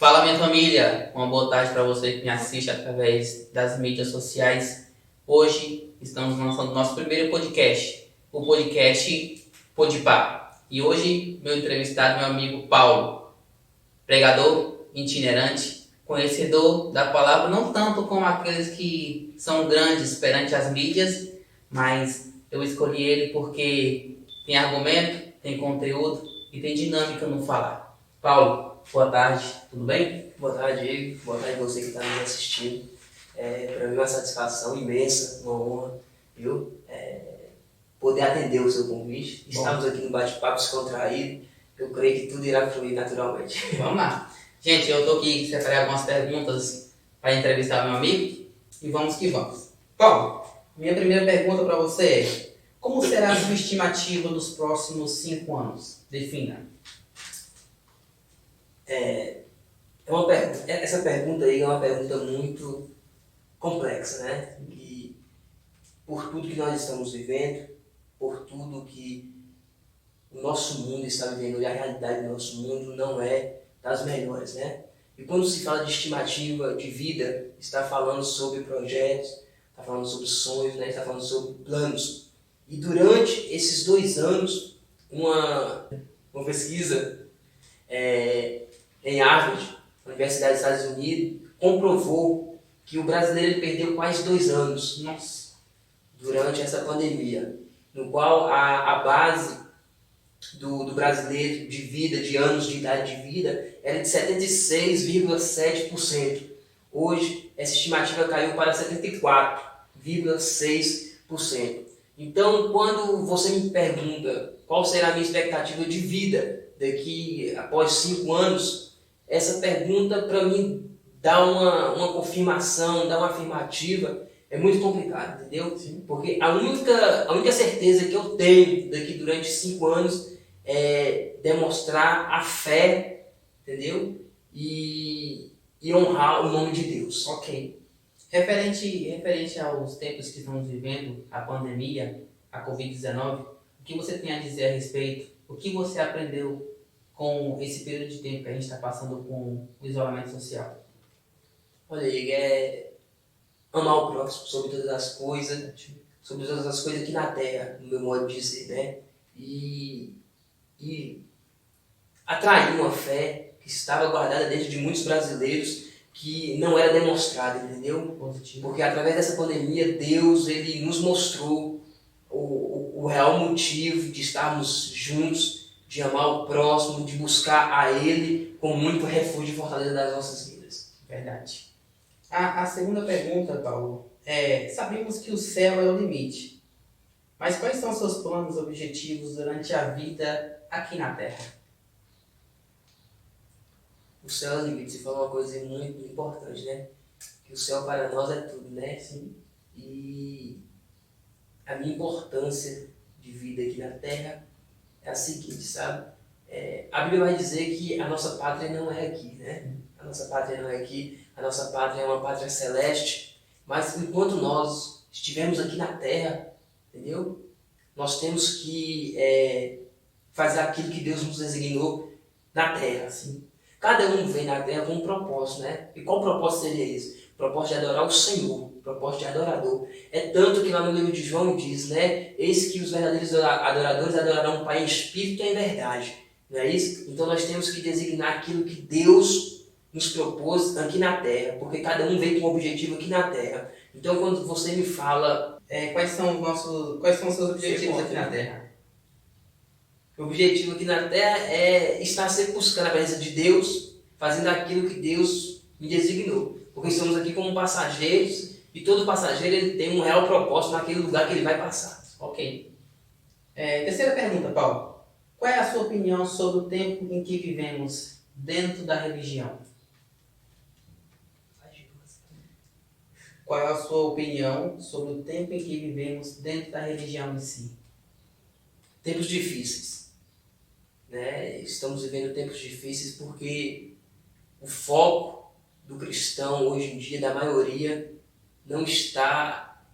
Fala, minha família! Uma boa tarde para você que me assiste através das mídias sociais. Hoje estamos lançando nosso primeiro podcast, o podcast Podpah. E hoje, meu entrevistado, meu amigo Paulo, pregador itinerante, conhecedor da palavra, não tanto como aqueles que são grandes perante as mídias, mas eu escolhi ele porque tem argumento, tem conteúdo e tem dinâmica no falar. Paulo, boa tarde, tudo bem? Boa tarde, Diego. Boa tarde a você que está nos assistindo. Para mim é uma satisfação imensa, uma honra, viu? Poder atender o seu convite. Estamos aqui no bate-papo descontraído. Eu creio que tudo irá fluir naturalmente. Vamos lá. Gente, eu estou aqui separei algumas perguntas para entrevistar meu amigo e vamos que vamos. Paulo, minha primeira pergunta para você é: como será a sua estimativa dos próximos 5 anos? Defina. Essa pergunta aí é uma pergunta muito complexa, né? E por tudo que nós estamos vivendo, por tudo que o nosso mundo está vivendo e a realidade do nosso mundo não é das melhores, né? E quando se fala de estimativa de vida, está falando sobre projetos, está falando sobre sonhos, né? Está falando sobre planos. E durante esses 2 anos, uma pesquisa em Harvard, Universidade dos Estados Unidos, comprovou que o brasileiro perdeu quase 2 anos durante essa pandemia, no qual a base do brasileiro de vida, de anos de idade de vida, era de 76,7%. Hoje, essa estimativa caiu para 74,6%. Então, quando você me pergunta qual será a minha expectativa de vida daqui após 5 anos, essa pergunta para mim dá uma confirmação, dá uma afirmativa, é muito complicado, entendeu? Sim. Porque a única certeza que eu tenho daqui durante 5 anos é demonstrar a fé, entendeu? E honrar o nome de Deus. Ok. Referente aos tempos que estamos vivendo, a pandemia, a Covid-19, o que você tem a dizer a respeito? O que você aprendeu com esse período de tempo que a gente está passando com o isolamento social? Olha, Igor, amar o próximo sobre todas as coisas aqui na Terra, no meu modo de dizer, né? E atrair uma fé que estava guardada dentro de muitos brasileiros que não era demonstrada, entendeu? Positivo. Porque através dessa pandemia, Deus ele nos mostrou o real motivo de estarmos juntos, de amar o próximo, de buscar a Ele com muito refúgio e fortaleza das nossas vidas. Verdade. A segunda pergunta, Paulo, sabemos que o céu é o limite, mas quais são seus planos, objetivos durante a vida aqui na Terra? O céu é o limite. Você falou uma coisa muito importante, né? Que o céu para nós é tudo, né? Sim. E a minha importância de vida aqui na Terra é a seguinte, sabe? A Bíblia vai dizer que a nossa pátria não é aqui, né? A nossa pátria não é aqui, a nossa pátria é uma pátria celeste, mas enquanto nós estivermos aqui na Terra, entendeu? Nós temos que fazer aquilo que Deus nos designou na Terra, assim. Cada um vem na Terra com um propósito, né? E qual propósito seria esse? O propósito de adorar o Senhor, o propósito de adorador. É tanto que lá no livro de João diz, né? Eis que os verdadeiros adoradores adorarão o Pai em espírito e em verdade. Não é isso? Então nós temos que designar aquilo que Deus nos propôs aqui na Terra, porque cada um vem com um objetivo aqui na Terra. Então quando você me fala... quais são os seus objetivos aqui na Terra? O objetivo aqui na Terra é estar sempre buscando a presença de Deus, fazendo aquilo que Deus me designou. Porque estamos aqui como passageiros e todo passageiro ele tem um real propósito naquele lugar que ele vai passar. Ok. Terceira pergunta, Paulo. Qual é a sua opinião sobre o tempo em que vivemos dentro da religião? Qual é a sua opinião sobre o tempo em que vivemos dentro da religião em si? Tempos difíceis, né? Estamos vivendo tempos difíceis porque o foco do cristão hoje em dia, da maioria, não está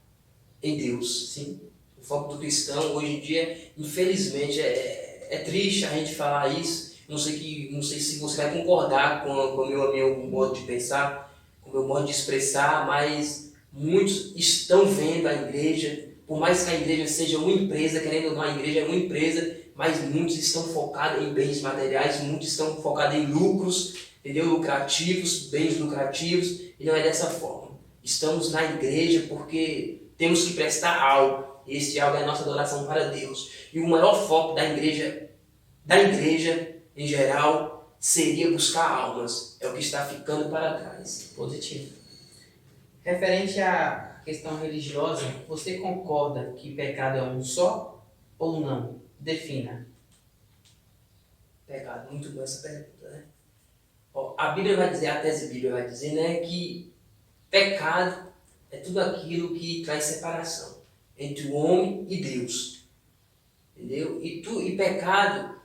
em Deus. Sim. O foco do cristão hoje em dia, infelizmente, é triste a gente falar isso, não sei se você vai concordar com o meu modo de pensar, com o meu modo de expressar, mas muitos estão vendo a igreja, por mais que a igreja seja uma empresa, querendo ou não, a igreja é uma empresa, mas muitos estão focados em bens materiais, muitos estão focados em lucros, entendeu? Lucrativos, bens lucrativos, e não é dessa forma. Estamos na igreja porque temos que prestar algo, e esse algo é a nossa adoração para Deus. E o maior foco da igreja em geral, seria buscar almas. É o que está ficando para trás. Positivo. Referente à questão religiosa, você concorda que pecado é um só ou não? Defina. Pecado, muito boa essa pergunta, né? Ó, a Bíblia vai dizer, a tese bíblica vai dizer, né, que pecado é tudo aquilo que traz separação entre o homem e Deus. Entendeu? E pecado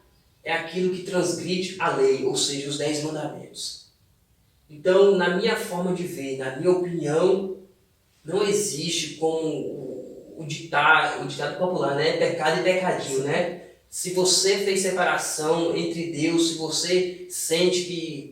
é aquilo que transgride a lei, ou seja, os 10 mandamentos. Então, na minha forma de ver, na minha opinião, não existe como o ditado popular, né? Pecado e pecadinho, né? Se você fez separação entre Deus, se você sente que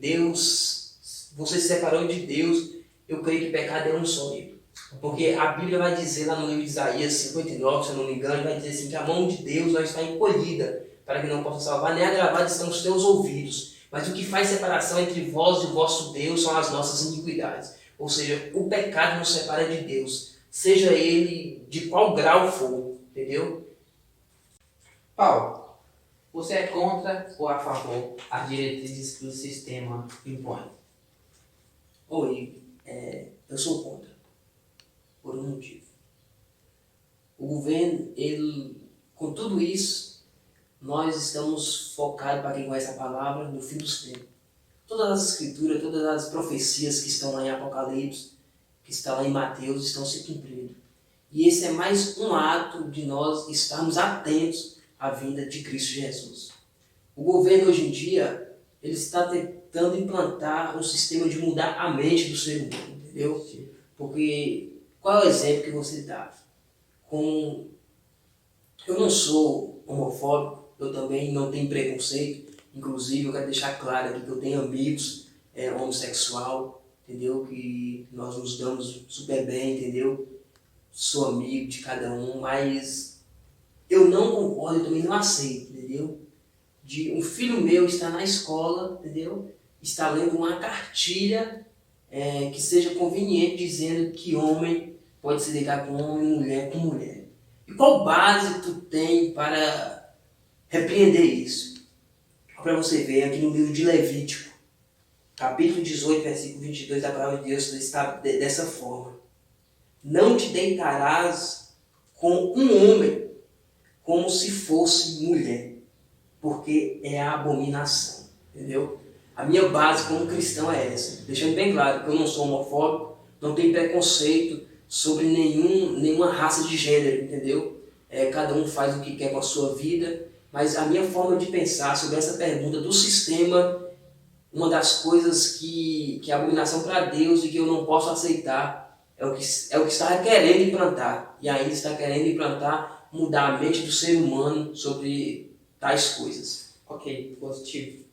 você se separou de Deus, eu creio que pecado é um só mesmo. Porque a Bíblia vai dizer lá no livro de Isaías 59, se eu não me engano, vai dizer assim que a mão de Deus não está encolhida para que não possa salvar, nem agravados estão os teus ouvidos. Mas o que faz separação entre vós e o vosso Deus são as nossas iniquidades. Ou seja, o pecado nos separa de Deus, seja ele de qual grau for, entendeu? Paulo, você é contra ou a favor as diretrizes que o sistema impõe? Oi, eu sou contra, por um motivo. O governo, com tudo isso, nós estamos focados, para quem conhece a palavra, no fim dos tempos. Todas as escrituras, todas as profecias que estão lá em Apocalipse, que estão lá em Mateus, estão se cumprindo. E esse é mais um ato de nós estarmos atentos à vinda de Cristo Jesus. O governo hoje em dia, ele está tentando implantar um sistema de mudar a mente do ser humano, entendeu? Porque qual é o exemplo que você dá? Eu não sou homofóbico, eu também não tenho preconceito, inclusive eu quero deixar claro aqui que eu tenho amigos homossexual, entendeu? Que nós nos damos super bem, entendeu? Sou amigo de cada um, mas eu não concordo e também não aceito, entendeu? De um filho meu estar na escola, entendeu? Está lendo uma cartilha que seja conveniente dizendo que homem pode se deitar com homem, mulher com mulher. E qual base tu tem para repreender isso? Para você ver aqui no livro de Levítico, capítulo 18, versículo 22 da palavra de Deus, está dessa forma. Não te deitarás com um homem como se fosse mulher, porque é a abominação, entendeu? A minha base como cristão é essa, deixando bem claro que eu não sou homofóbico, não tenho preconceito sobre nenhuma raça de gênero, entendeu? Cada um faz o que quer com a sua vida, mas a minha forma de pensar sobre essa pergunta do sistema, uma das coisas que é abominação para Deus e que eu não posso aceitar, é o que está querendo implantar, e ainda está querendo implantar, mudar a mente do ser humano sobre tais coisas. Ok, positivo.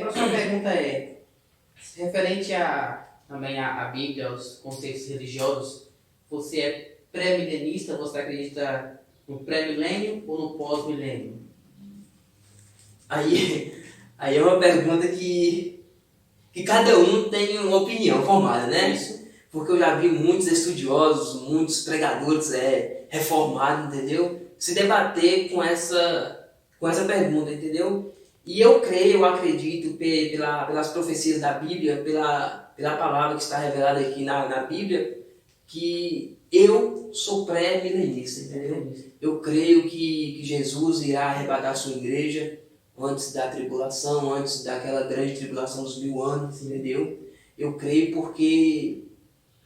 Próxima pergunta é, referente também à Bíblia, aos conceitos religiosos, você é pré-milenista, você acredita no pré-milênio ou no pós-milênio? Aí é uma pergunta que cada um tem uma opinião formada, né? Isso. Porque eu já vi muitos estudiosos, muitos pregadores reformados, entendeu? Se debater com essa pergunta, entendeu? E eu acredito, pelas profecias da Bíblia, pela palavra que está revelada aqui na Bíblia, que eu sou pré-milenista, entendeu? Eu creio que Jesus irá arrebatar a sua igreja antes da tribulação, antes daquela grande tribulação dos 1000 anos, entendeu? Eu creio porque,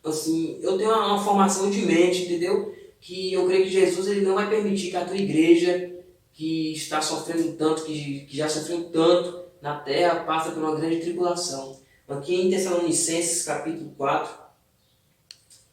assim, eu tenho uma formação de mente, entendeu? Que eu creio que Jesus ele não vai permitir que a tua igreja, que está sofrendo tanto, que já sofreu tanto na terra, passa por uma grande tribulação. Aqui em Tessalonicenses, capítulo 4,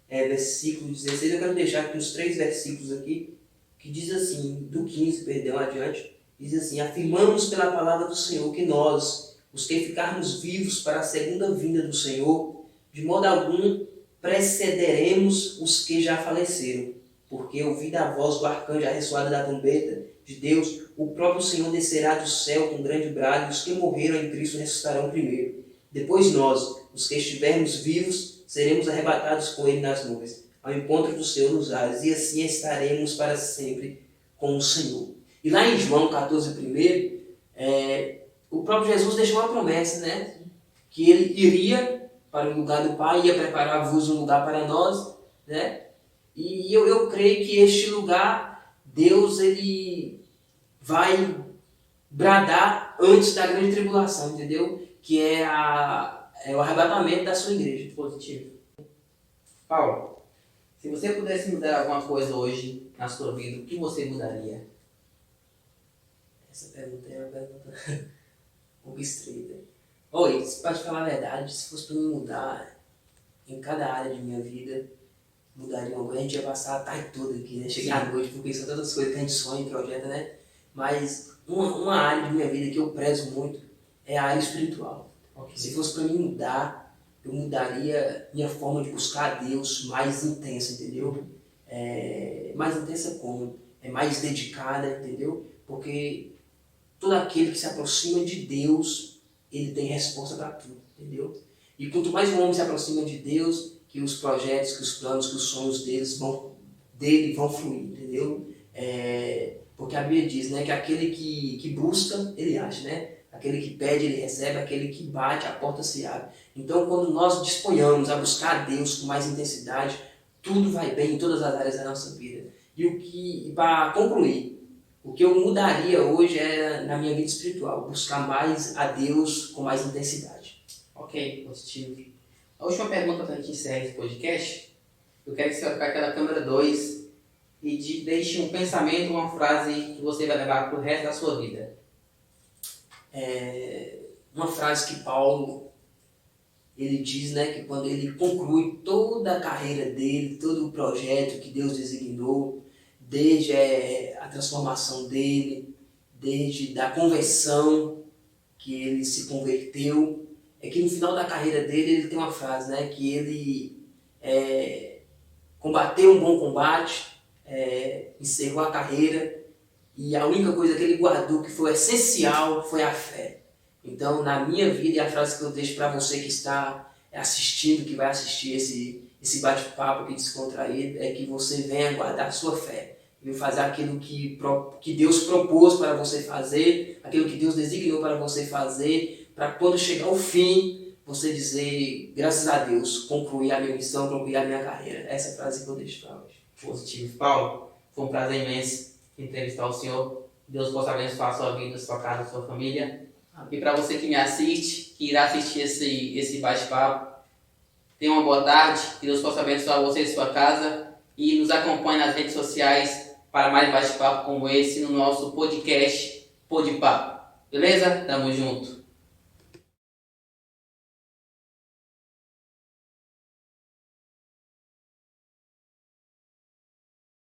versículo 16, eu quero deixar aqui os 3 versículos aqui, que diz assim, do 15, adiante, Diz assim: afirmamos pela palavra do Senhor que nós, os que ficarmos vivos para a segunda vinda do Senhor, de modo algum precederemos os que já faleceram, porque ouvida a voz do arcanjo, a ressoada da trombeta de Deus, o próprio Senhor descerá do céu com grande brado, e os que morreram em Cristo ressuscitarão primeiro. Depois nós, os que estivermos vivos, seremos arrebatados com ele nas nuvens, ao encontro do Senhor nos ares, e assim estaremos para sempre com o Senhor. E lá em João 14, o próprio Jesus deixou uma promessa, né? Que ele iria para o lugar do Pai, ia preparar-vos um lugar para nós, né? E eu creio que este lugar, Deus, ele vai bradar antes da grande tribulação, entendeu? Que é o arrebatamento da sua igreja. Positivo. Paulo, se você pudesse mudar alguma coisa hoje na sua vida, o que você mudaria? Essa pergunta é uma pergunta um pouco estreita. Oi, para te falar a verdade, se fosse para me mudar em cada área de minha vida, mudaria uma coisa. A gente ia passar a tarde toda aqui, né? Chegar à noite, porque são tantas coisas que a gente sonha e projeta, né? Mas uma área de minha vida que eu prezo muito é a área espiritual. Okay. Se fosse para mim mudar, eu mudaria minha forma de buscar a Deus mais intensa, entendeu? Mais intensa como? É mais dedicada, entendeu? Porque todo aquele que se aproxima de Deus, ele tem resposta para tudo, entendeu? E quanto mais um homem se aproxima de Deus, que os projetos, que os planos, que os sonhos dele vão fluir, entendeu? Porque a Bíblia diz, né, que aquele que busca, ele acha, né? Aquele que pede, ele recebe, aquele que bate, a porta se abre. Então, quando nós disponhamos a buscar a Deus com mais intensidade, tudo vai bem em todas as áreas da nossa vida. E para concluir, o que eu mudaria hoje é na minha vida espiritual, buscar mais a Deus com mais intensidade. Ok, positivo. A última pergunta para a gente encerrar esse podcast, eu quero que você vá para aquela câmera 2 e deixe um pensamento, uma frase que você vai levar para o resto da sua vida. Uma frase que Paulo ele diz, né, que quando ele conclui toda a carreira dele, todo o projeto que Deus designou, desde a transformação dele, desde a conversão que ele se converteu, é que no final da carreira dele ele tem uma frase, né, que ele combateu um bom combate, encerrou a carreira, e a única coisa que ele guardou que foi essencial foi a fé. Então, na minha vida, e a frase que eu deixo para você que está assistindo, que vai assistir esse bate-papo aqui descontraído, é que você venha guardar a sua fé. E fazer aquilo que Deus propôs para você fazer, aquilo que Deus designou para você fazer, para quando chegar o fim, você dizer, graças a Deus, concluir a minha missão, concluir a minha carreira. Essa é a frase que eu deixo para hoje. Positivo. Paulo, foi um prazer imenso entrevistar o senhor. Deus possa abençoar a sua vida, a sua casa, a sua família. E para você que me assiste, que irá assistir esse bate-papo, tenha uma boa tarde, que Deus possa abençoar você e sua casa, e nos acompanhe nas redes sociais para mais bate-papo como esse no nosso podcast Podpapo. Beleza? Tamo junto.